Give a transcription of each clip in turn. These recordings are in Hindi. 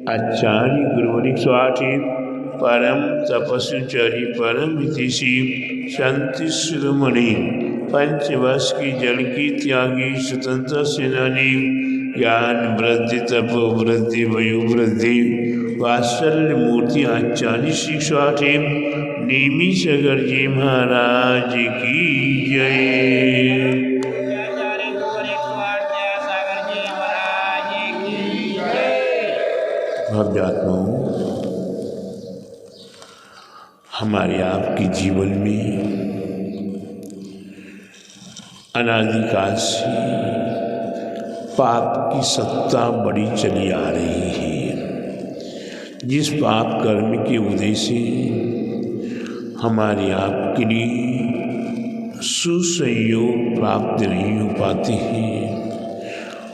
आचार्य गुरुवरिक स्वाठी परम तपस्विचरी परम हितैषी शांति शिरोमणि पंचवर्ष की जल की त्यागी स्वतंत्र सेनानी ज्ञान वृद्धि तपो वृद्धि वयु वृद्धि वात्सल्य मूर्ति आचार्य श्री स्वाठी नेमी सगर जी महाराज की जय। भव्यात्माओं, हमारे आपके जीवन में अनादिकाल से पाप की सत्ता बड़ी चली आ रही है। जिस पाप कर्म के उदय से हमारे आपके लिए सुसंयोग प्राप्त नहीं हो पाते हैं,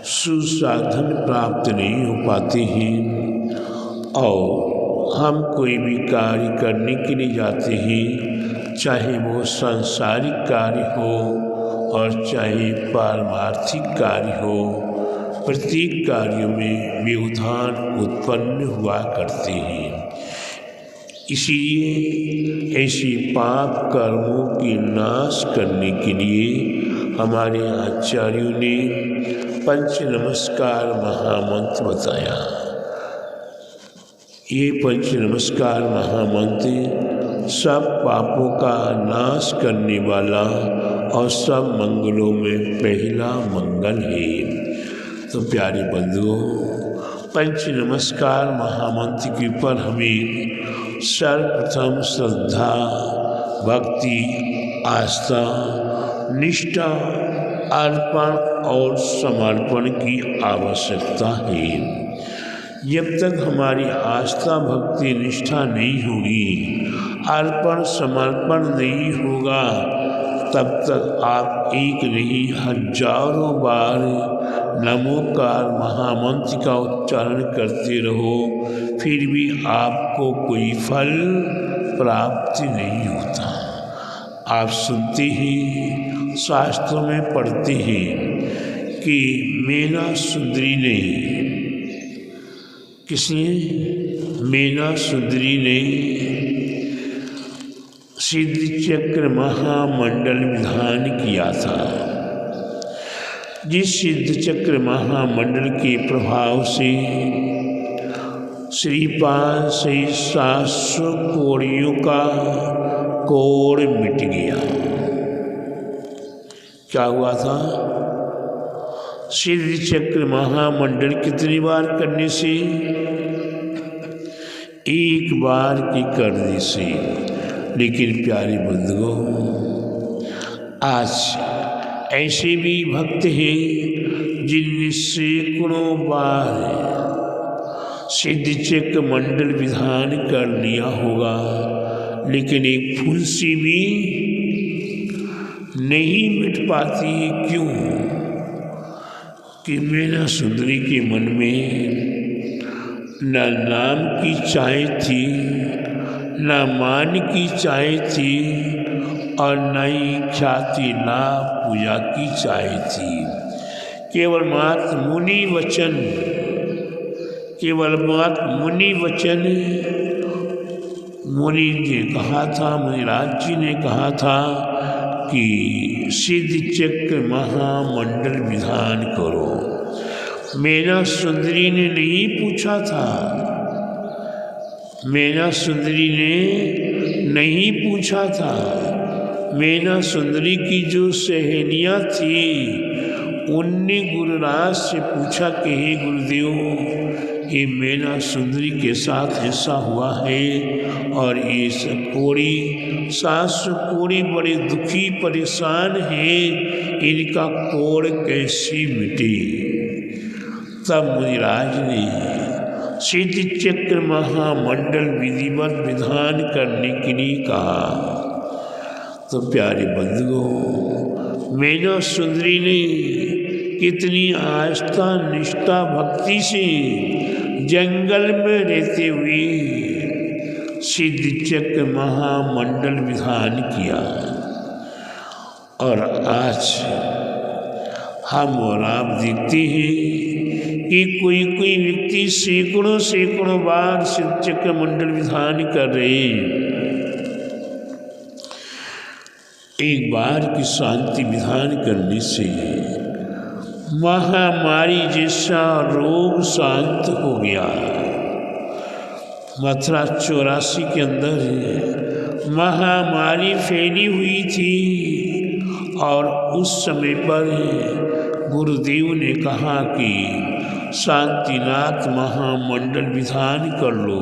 सुसाधन प्राप्त नहीं हो पाते हैं, और हम कोई भी कार्य करने के लिए जाते हैं, चाहे वो सांसारिक कार्य हो और चाहे पारमार्थिक कार्य हो, प्रत्येक कार्यों में व्यवधान उत्पन्न हुआ करते हैं। इसलिए ऐसे पाप कर्मों के नाश करने के लिए हमारे आचार्यों ने पंच नमस्कार महामंत्र बताया। ये पंच नमस्कार महामंत्र सब पापों का नाश करने वाला और सब मंगलों में पहला मंगल है। तो प्यारे बंधुओं, पंच नमस्कार महामंत्र के ऊपर हमें सर्वप्रथम श्रद्धा, भक्ति, आस्था, निष्ठा, अर्पण और समर्पण की आवश्यकता है। जब तक हमारी आस्था, भक्ति, निष्ठा नहीं होगी, अर्पण समर्पण नहीं होगा, तब तक आप एक नहीं हजारों बार नमोकार महामंत्र का उच्चारण करते रहो, फिर भी आपको कोई फल प्राप्ति नहीं होता। आप सुनते हैं, शास्त्रों में पढ़ते हैं कि मेना सुंदरी ने, किसने? मेना सुंदरी ने सिद्ध चक्र महामंडल विधान किया था। जिस सिद्ध चक्र महामंडल के प्रभाव से श्रीपाद से 700 कोड़ियों का कोड़ मिट गया। क्या हुआ था? सिद्ध चक्र महामंडल कितनी बार करने से? एक बार की करने से। लेकिन प्यारे बंधुओं, आज ऐसे भी भक्त हैं जिनने सैकड़ों बार सिद्ध चक्र मंडल विधान कर लिया होगा, लेकिन एक फुंसी भी नहीं मिट पाती। क्यों? कि मेना सुंदरी के मन में न नाम की चाह थी, न मान की चाह थी, और न ही ख्याति, न पूजा की चाह थी। केवल मात्र मुनि वचन, केवल मात्र मुनि वचन, मुनि ने कहा था, मुनिराज जी ने कहा था कि सिद्ध चक्र महामंडल विधान करो। मेना सुंदरी ने नहीं पूछा था, मेना सुंदरी ने नहीं पूछा था। मेना सुंदरी की जो सहेलियाँ थी, उनने गुरुराज से पूछा कि हे गुरुदेव, ये मेना सुंदरी के साथ ऐसा हुआ है, और ये सब कोड़ी, 700 कोड़ी बड़े दुखी परेशान हैं, इनका कोड़ कैसे मिटे? तब मुनिराज ने सिद्ध चक्र महामंडल विधिवत विधान करने के लिए कहा। तो प्यारे बंधुओं, मेना सुंदरी ने कितनी आस्था, निष्ठा, भक्ति से जंगल में रहते हुए सिद्ध चक्र महामंडल विधान किया, और आज हम और आप देखते हैं कि कोई कोई व्यक्ति सैकड़ों सैकड़ों बार शिव चक्र मंडल विधान कर रहे। एक बार की शांति विधान करने से महामारी जैसा रोग शांत हो गया। मथुरा 84 के अंदर महामारी फैली हुई थी और उस समय पर गुरुदेव ने कहा कि शांतिनाथ महामंडल विधान कर लो।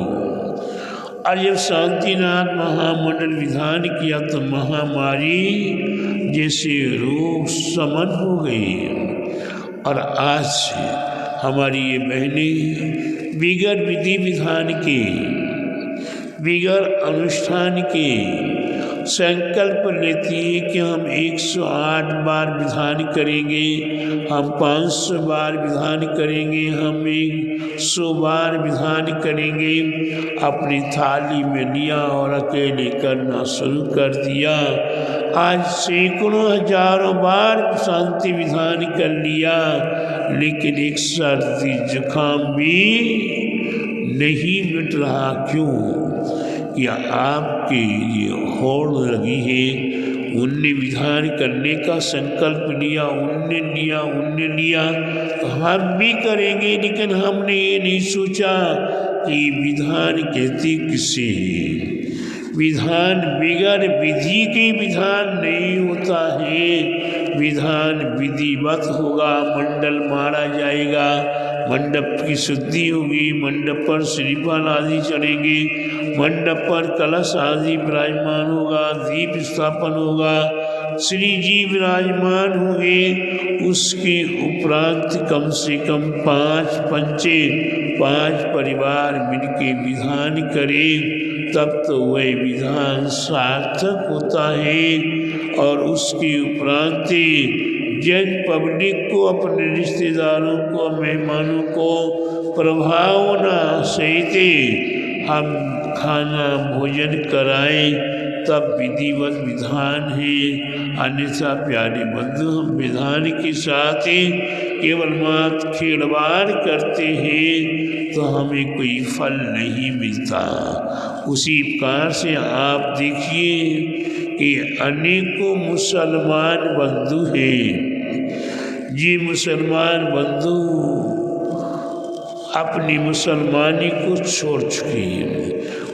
और जब शांतिनाथ महामंडल विधान किया तो महामारी जैसे रोग शमन हो गई। और आज हमारी ये बहनें बिगड़ विधि विधान के, बिगड़ अनुष्ठान के संकल्प लेती है कि हम 108 बार विधान करेंगे, हम 500 बार विधान करेंगे, हम 100 बार विधान करेंगे। अपनी थाली में लिया और अकेले करना शुरू कर दिया। आज सैकड़ों हजारों बार शांति विधान कर लिया, लेकिन एक सर्दी जुकाम भी नहीं मिट रहा। क्यों? कि आपके ये होड़ लगी है। उनने विधान करने का संकल्प लिया, उनने लिया तो हम भी करेंगे, लेकिन हमने ये नहीं सोचा कि विधान कहते किसे। विधान बिगड़ विधि के विधान नहीं होता है। विधान विधिवत होगा, मंडल मारा जाएगा, मंडप की शुद्धि होगी, मंडप पर श्रीफल आदि चढ़ेंगे, मंडप पर कलश आदि विराजमान होगा, दीप स्थापन होगा, श्री जी विराजमान होंगे। उसके उपरांत कम से कम 5 पंचे, 5 परिवार मिलके विधान करें, तब तो वह विधान सार्थक होता है। और उसके उपरांत जन पब्लिक को, अपने रिश्तेदारों को, मेहमानों को प्रभावना सहित हम खाना भोजन कराएं, तब विधिवत विधान है। अन्यथा प्यारे बंधु, हम विधान के साथ केवल मात खेड़वार करते हैं तो हमें कोई फल नहीं मिलता। उसी प्रकार से आप देखिए कि अनेकों मुसलमान बंधु हैं। जी मुसलमान बंधु अपनी मुसलमानी को छोड़ चुके हैं।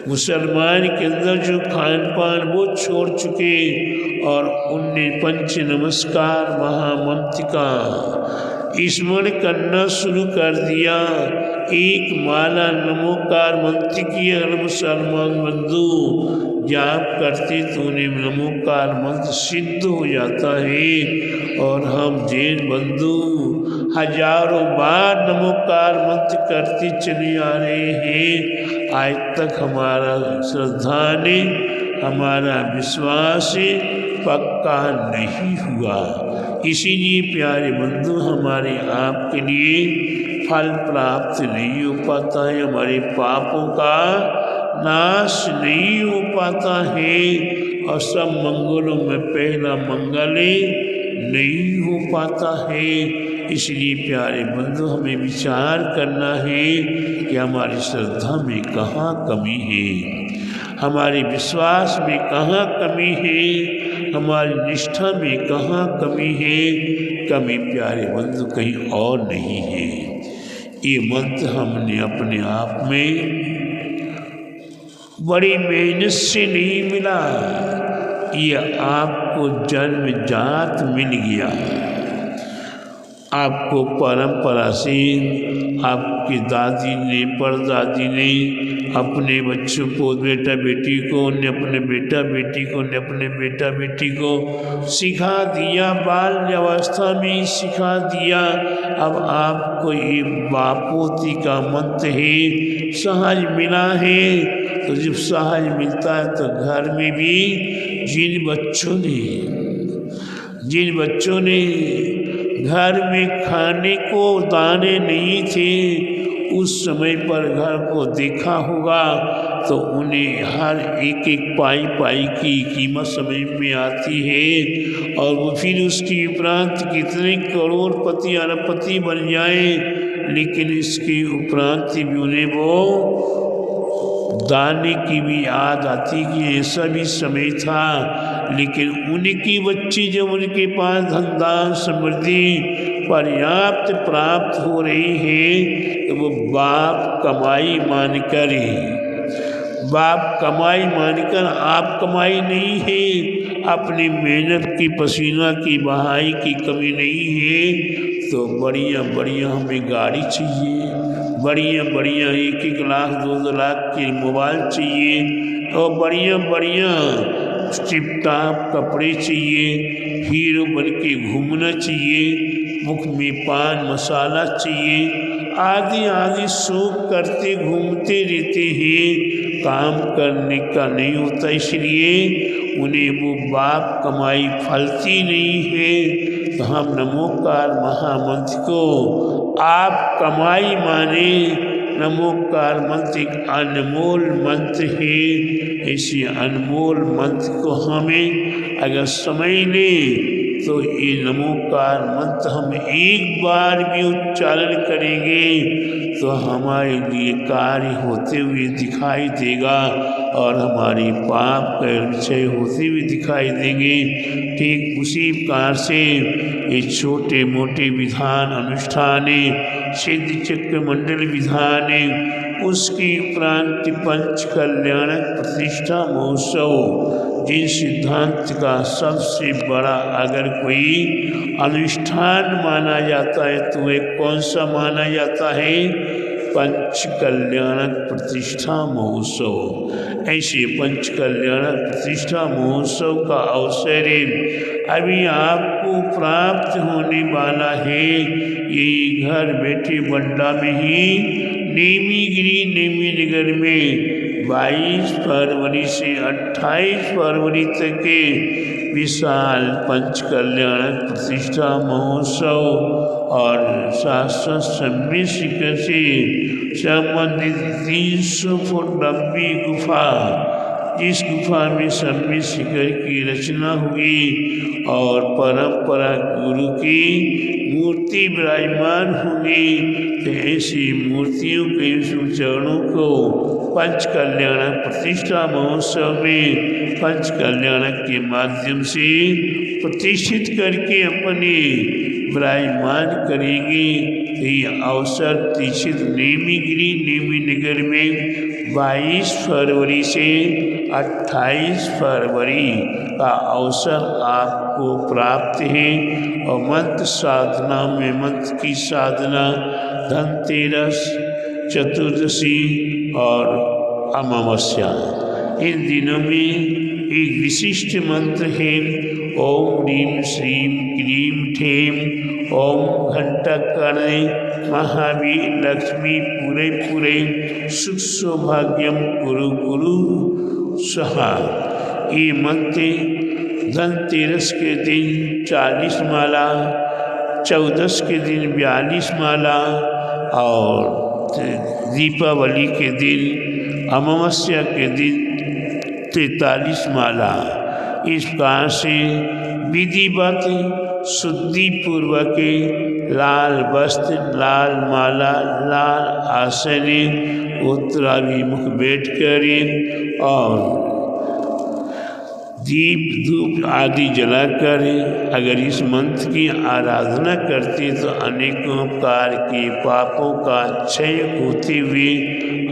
मुसलमान के अंदर जो खान पान वो छोड़ चुके और उनने पंच नमस्कार महामंत्र का स्मरण करना शुरू कर दिया। एक माला नमोकार मंत्र की अगर मुसलमान बंधु जाप करते तो उन्हें नमोकार मंत्र सिद्ध हो जाता है। और हम जैन बंधु हजारों बार नमोकार मंत्र करते चले आ रहे हैं। आज तक हमारा श्रद्धा ने, हमारा विश्वास पक्का नहीं हुआ। इसीलिए प्यारे बंधु, हमारे आपके लिए फल प्राप्त नहीं हो पाता है, हमारे पापों का नाश नहीं हो पाता है और सब मंगलों में पहला मंगल नहीं हो पाता है। इसलिए प्यारे बंधु, हमें विचार करना है कि हमारी श्रद्धा में कहाँ कमी है, हमारे विश्वास में कहाँ कमी है, हमारी निष्ठा में कहाँ कमी है। कमी प्यारे बंधु कहीं और नहीं है। ये मंत्र हमने अपने आप में बड़ी मेहनत से नहीं मिला, ये आपको जन्म जात मिल गया। आपको परंपरा से आपकी दादी ने, परदादी ने अपने बच्चों को, बेटा बेटी को, उन्हें अपने बेटा बेटी को, उन्हें अपने बेटा बेटी को सिखा दिया, बाल्य अवस्था में सिखा दिया। अब आपको ये बापोती का मंत्र है, सहज मिला है। तो जब सहज मिलता है तो घर में भी जिन बच्चों ने घर में खाने को दाने नहीं थे, उस समय पर घर को देखा होगा तो उन्हें हर एक एक पाई की कीमत समझ में आती है। और वो फिर उसके उपरांत कितने करोड़पति अरबपति बन जाए, लेकिन इसके उपरांत भी उन्हें वो दाने की भी याद आती कि ऐसा भी समय था। लेकिन उनकी बच्ची जब उनके पास धन समृद्धि पर्याप्त प्राप्त हो रही है तो वो बाप कमाई मानकर आप कमाई नहीं है, अपनी मेहनत की पसीना की बहाई की कमी नहीं है। तो बढ़िया बढ़िया हमें गाड़ी चाहिए, बढ़िया बढ़िया 1-1 लाख 2-2 लाख के मोबाइल चाहिए और बढ़िया बढ़िया टिप टाप कपड़े चाहिए, हीरो बन के घूमना चाहिए, मुख में पान मसाला चाहिए, आदि आदि शौक करते घूमते रहते हैं। काम करने का नहीं होता, इसलिए उन्हें वो बाप कमाई फलती नहीं है। तो हम नमोकार महामंत्र को आप कमाई माने। नमोकार मंत्र एक अनमोल मंत्र है। इसी अनमोल मंत्र को हमें अगर समझ लें तो ये नमोकार मंत्र हम एक बार भी उच्चारण करेंगे तो हमारे लिए कार्य होते हुए दिखाई देगा और हमारी पाप का क्षय होते हुए दिखाई देंगे। ठीक उसी प्रकार से ये छोटे मोटे विधान अनुष्ठान सिद्ध चक्र मंडल विधान उसकी उपरांत पंच कल्याणक प्रतिष्ठा महोत्सव, जिन सिद्धांत का सबसे बड़ा अगर कोई अनुष्ठान माना जाता है तो वह कौन सा माना जाता है? पंच कल्याणक प्रतिष्ठा महोत्सव। ऐसे पंच कल्याणक प्रतिष्ठा महोत्सव का अवसर अभी आपको प्राप्त होने वाला है। ये घर बैठे बंडा में ही नेमीगिरी नेमी नगर में 22 फरवरी से 28 फरवरी तक के विशाल पंच कल्याणक प्रतिष्ठा महोत्सव और शास्त्र सम्मित शिखर से संबंधित 300 फुट लंबी गुफा, जिस गुफा में सम्मित शिखर की रचना हुई और परंपरा गुरु की मूर्ति विराजमान हुई, तो ऐसी मूर्तियों के चरणों को पंच कल्याणक प्रतिष्ठा महोत्सव में पंच कल्याणक के माध्यम से प्रतिष्ठित करके अपने विराजमान करेंगे। ये अवसर तीक्षित नेमीगिरी नेमी नगर में 22 फरवरी से 28 फरवरी का अवसर आपको प्राप्त है। और मंत्र साधना में मंत्र की साधना धनतेरस, चतुर्दशी और अमावस्या, इन दिनों में एक विशिष्ट मंत्र है ओम ह्रीं श्रीं क्लीं ठें ओम घंटाकर्णे महावीर लक्ष्मी पूरे पूरे सुख सौभाग्यम कुरु कुरु स्वाहा। ये मंत्र धनतेरस के दिन 40 माला, 14 के दिन 42 माला और दीपावली के दिन अमावस्या के दिन 43 माला, इस प्रकार से विधिवत शुद्धि पूर्वक लाल वस्त्र, लाल माला, लाल आसन, उत्तराभिमुख बैठकर और दीप धूप आदि जलाकर अगर इस मंत्र की आराधना करते तो अनेकों प्रकार के पापों का क्षय होते हुए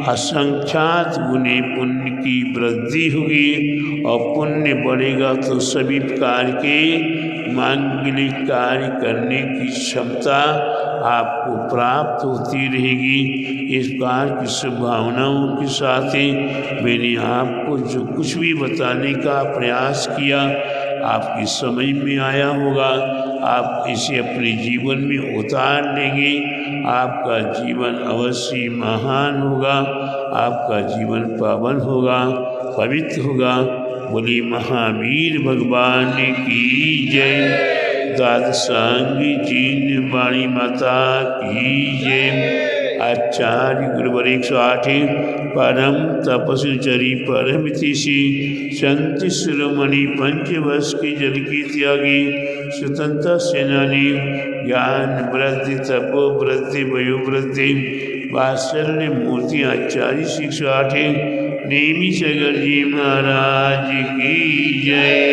असंख्यात गुने पुण्य की वृद्धि होगी और पुण्य बढ़ेगा तो सभी प्रकार के मांगलिक कार्य करने की क्षमता आपको प्राप्त होती रहेगी। इस प्रकार की शुभभावनाओं के साथ मैंने आपको जो कुछ भी बताने का प्रयास किया आपकी समझ में आया होगा। आप इसे अपने जीवन में उतार लेंगे, आपका जीवन अवश्य महान होगा, आपका जीवन पावन होगा, पवित्र होगा। बोली महावीर भगवान की जय। द्वादशांगी जीन वाणी माता की जय। आचार्य गुरुवर 108 परम तपस्वी परम तिषि संत शिरोमणि पंचवर्ष के जल की त्यागी स्वतंत्र सेनानी ज्ञान वृद्धि तपो वृद्धि वयोवृद्धि वात्सल्य मूर्ति आचार्य शिक्षा नेमी सगर जी महाराज की जय।